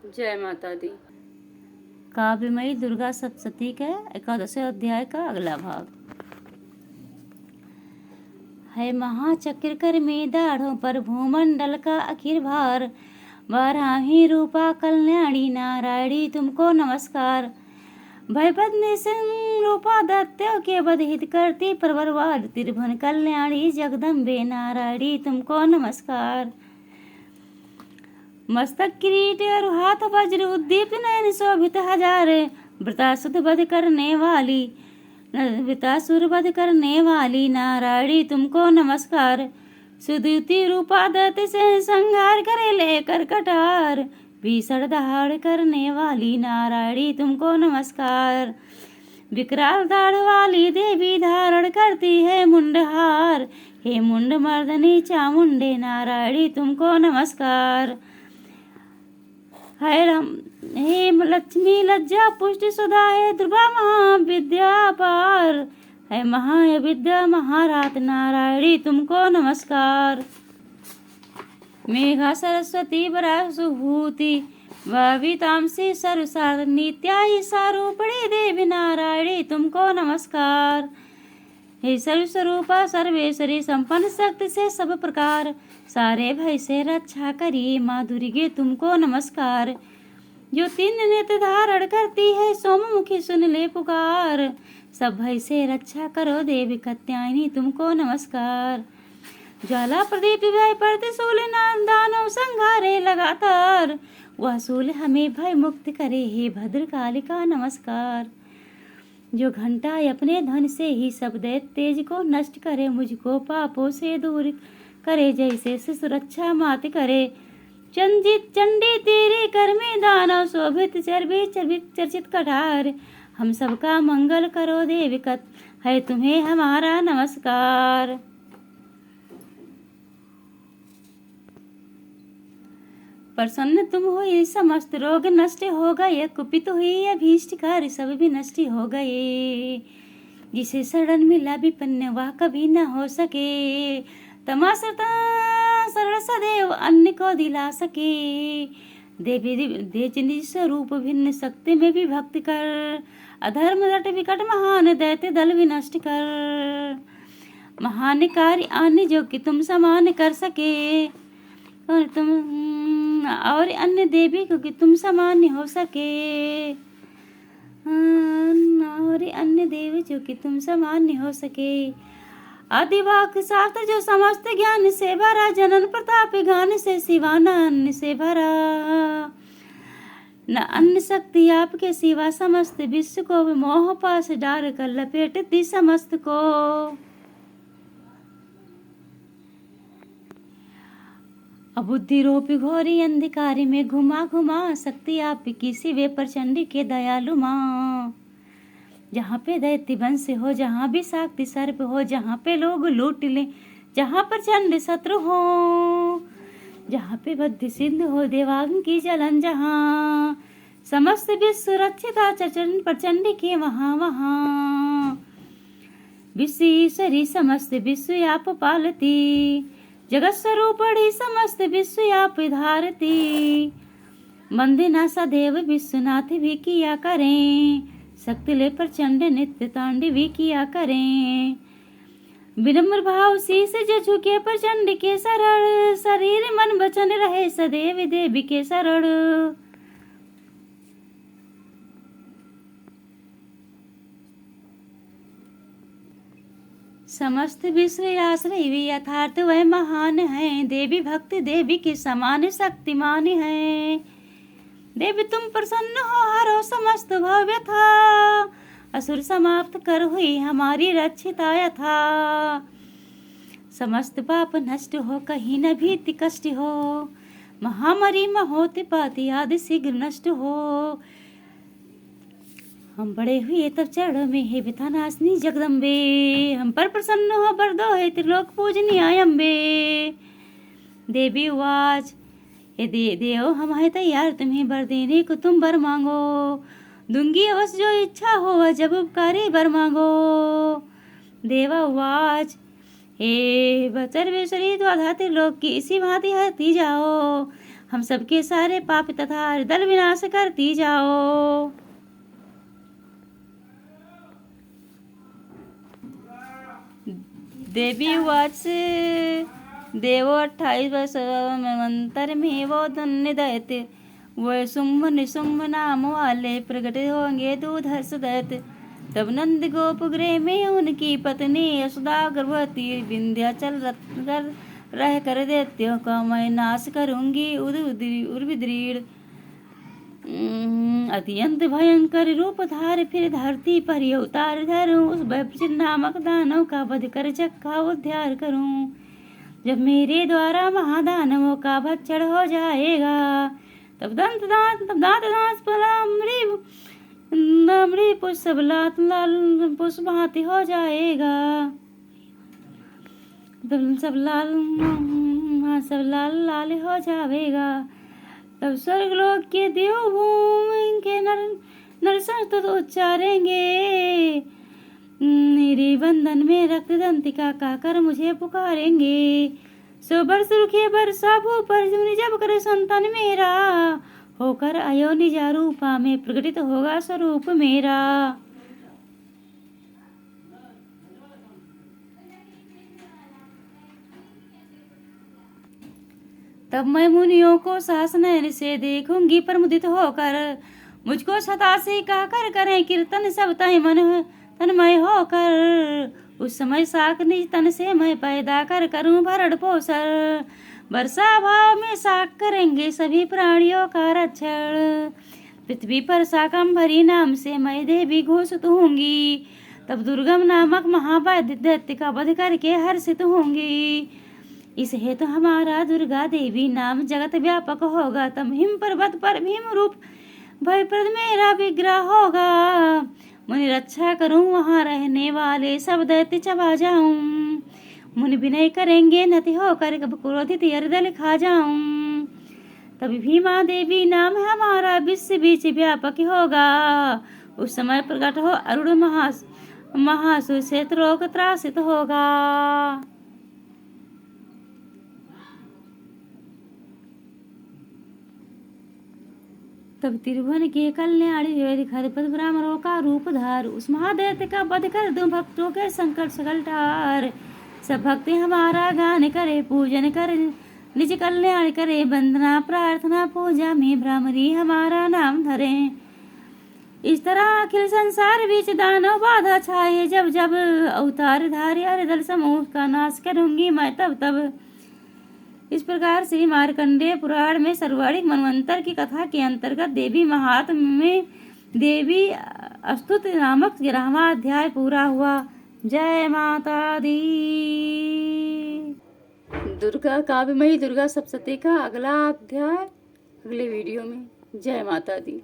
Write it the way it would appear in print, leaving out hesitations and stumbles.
जय माता दी। काव्यमयी दुर्गा सप्तशती के 11वें अध्याय का अगला भाग। है महाचक्र कर में दाढ़ों पर भूमंडल का अखिर भार, वाराही रूपा कल्याणी नारायणी तुमको नमस्कार। भयपद्म सिंह रूपा दैत्यों के वध हित करती प्रवरवाद, त्रिभुवन कल्याणी जगदम्बे नारायणी तुमको नमस्कार। मस्तक किरीट और हाथ वज्र उद्दीप्त नयन शोभित हजार, वृतासुर वध करने वाली वृतासुर वध करने वाली नारायणी तुमको नमस्कार। सुद्युति रूपा दत्त से संहार करे लेकर कटार, भीषण दहाड़ करने वाली नारायणी तुमको नमस्कार। विकराल दाढ़ वाली देवी धारण करती है मुंडहार, हे मुंड मर्दनी चामुंडे नारायणी तुमको नमस्कार। हे लक्ष्मी लज्जा पुष्टि सुधा, है दुर्गा महाविद्या पार, है महाविद्या महारात नारायणी तुमको नमस्कार। मेघा सरस्वती वरासुभूति भावितांसी सर्वसार, नित्यायी सारूपणी देवी नारायणी तुमको नमस्कार। हे सर्वस्वरूपा सर्वेश्वरी संपन्न शक्ति से सब प्रकार, सारे भय से रक्षा करी माँ दुर्गे तुमको नमस्कार। जो 3 नेत्र धारण करती है सोममुखी सुन ले पुकार, सब भय से रक्षा करो देवी कात्यायनी तुमको नमस्कार। ज्वाला प्रदीप भय पड़ते सूल दानव संघारे लगातार, वह सूल हमें भय मुक्त करे हे भद्रकालिका नमस्कार। जो घंटा अपने धन से ही सब दैत्य तेज को नष्ट करे, मुझको पापों से दूर करे जैसे से सुरक्षा मात करे। चंडी तेरे कर में दानव शोभित चर्चित कठार, हम सबका मंगल करो देवी कत, है तुम्हें हमारा नमस्कार। प्रसन्न तुम हुई समस्त रोग नष्ट हो गए, कुपित हुई अभीष्ट कार्य सब भी नष्ट हो गए। जिसे शरण मिला विपन्न वह कभी न हो सके, तमाशा शरण सदैव अन्य को दिला सके। देवी देव स्वरूप भिन्न शक्ति में भी भक्ति कर, अधर्म रट विकट महान दैत्य दल विनष्ट कर। महान कार्य अन्य जो कि तुम समान कर सके, और अन्य देवी को कि तुम समान हो सके, और अन्य देवी जो कि तुम समान हो सके। आदिवाक शास्त्र जो समस्त ज्ञान से भरा, जनन प्रताप गान से सिवाना अन्न से भरा। न अन्न शक्ति आपके सिवा समस्त विश्व को मोह पास डाल कर लपेटती समस्त को। अबुद्धि रूपी घोरी अंधकारी में घुमा घुमा, शक्ति आपकी सिवे प्रचंडी के दयालु माँ। जहाँ पे दैत्य वंश हो, जहाँ भी शक्ति सर्प हो, जहाँ पे लोग लूट ले, जहाँ प्रचंड शत्रु हो, जहाँ पे बद्ध सिद्ध हो देवांग की जलन, जहाँ समस्त विश्व रक्षिता चरण प्रचंड के वहाँ वहाँ। विश्व ईश्वरी समस्त विश्व आप पालती, जगत स्वरूपणी समस्त विश्व आप धारती। वंदना सदैव विश्वनाथ भी किया करें, शक्ति ले प्रचंड नित्य तांडव भी किया करें। विनम्र भाव शीस जो झुके प्रचंड के शरण, शरीर मन वचन रहे सदैव देवी के शरण। समस्त विश्व आश्रय भी यथार्थ वह महान है, देवी भक्ति देवी के समान शक्तिमान है। देवी तुम प्रसन्न हो हरो समस्त भव्य था, असुर समाप्त कर हुई हमारी रक्षिता यथा। समस्त पाप नष्ट हो कहीं न भीति कष्ट हो, महामारी महोत पाति आदि शीघ्र नष्ट हो। हम बड़े हुए तब चरणों में हे विथानासिनी जगदम्बे, हम पर प्रसन्न हो बरदो है त्रिलोक पूजनी अम्बे। देवी उवाच, हे देव हम है तैयार तुम्हें वर देने को, तुम वर मांगो दूंगी अवश्य जो इच्छा हो, जब उपकारी वर मांगो। देवा उवाच, हे सर्वेश्वरी द्वाधा त्रिलोक की इसी भांति हरती जाओ, हम सबके सारे पाप तथा दल विनाश करती जाओ। देवी उवाच देवो 28 वर्ष मंत्र में वो धन्य दैत्य वह शुंभ निशुंभ नाम वाले प्रकट होंगे दूधर्ष दैत्य। तब नंद गोप गृह में उनकी पत्नी यशोदा गर्भवती विंध्याचल कर रह कर दैत्यों का मैं नाश करूंगी उर्विदृढ़ अत्यंत भयंकर रूप धार फिर धरती पर अवतार धरूं उस वैभव नामक दानव का वध कर जग का उद्धार करूं। जब मेरे द्वारा महादानवों का भक्षण हो जाएगा तब दांत दांत पलामड़ी पुष्प भांति हो जाएगा। तब सब लाल लाल हो जाएगा। तब स्वर्गलोक के देवभूमि के नरसंस तो उच्चारेंगे मेरे बंधन में रक्त दंतिका कहकर मुझे पुकारेंगे। सो वर्ष रुखे वर्षा भूपर जब करे संतान मेरा होकर अयो निजा रूपा में प्रकटित होगा स्वरूप मेरा। तब मैं मुनियों को सास नयन से देखूंगी प्रमुदित होकर मुझको सतासी कहकर करें कीर्तन सब तन्मय होकर। उस समय साक निज तन से मैं पैदा कर करूं भरण पोषण वर्षा भाव में साक करेंगे सभी प्राणियों का रक्षण। पृथ्वी पर शाकंभरी नाम से मैं देवी घोषित होंगी। तब दुर्गम नामक महाबली दैत्य का वध करके हर्षित होंगी। इस हेतु हमारा दुर्गा देवी नाम जगत व्यापक होगा। तब हिम पर्वत पर भीम रूप भयप्रद मेरा विग्रह होगा। मुनि रक्षा करूं वहां रहने वाले सब दैत्य चबा जाऊं। मुनि विनय करेंगे नति होकर कब क्रोधित यरदल खा जाऊं। तब भीमा देवी नाम हमारा विश्व बीच व्यापक होगा। उस समय प्रकट हो अरुण महासुर से त्रोक त्रासित होगा। तब त्रिभुवन के कल्याणी खरपत ब्राह्मणों का रूप धार उस महादैत्य का वध कर दूं भक्तों के संकट सकल टार। सब भक्ति हमारा गान करे पूजन कर निज कल्याण करे वंदना प्रार्थना पूजा में भ्रामरी हमारा नाम धरे। इस तरह अखिल संसार बीच दानव बाधा छाए जब जब अवतार धारे अरदल समूह का नाश करूंगी मैं तब। इस प्रकार श्री मार्कंडेय पुराण में सर्वाधिक मनवंतर की कथा के अंतर्गत देवी महात्म्य में देवी स्तुति नामक 11वां अध्याय पूरा हुआ। जय माता दी। दुर्गा काव्यमयी दुर्गा सप्तशती का अगला अध्याय अगले वीडियो में। जय माता दी।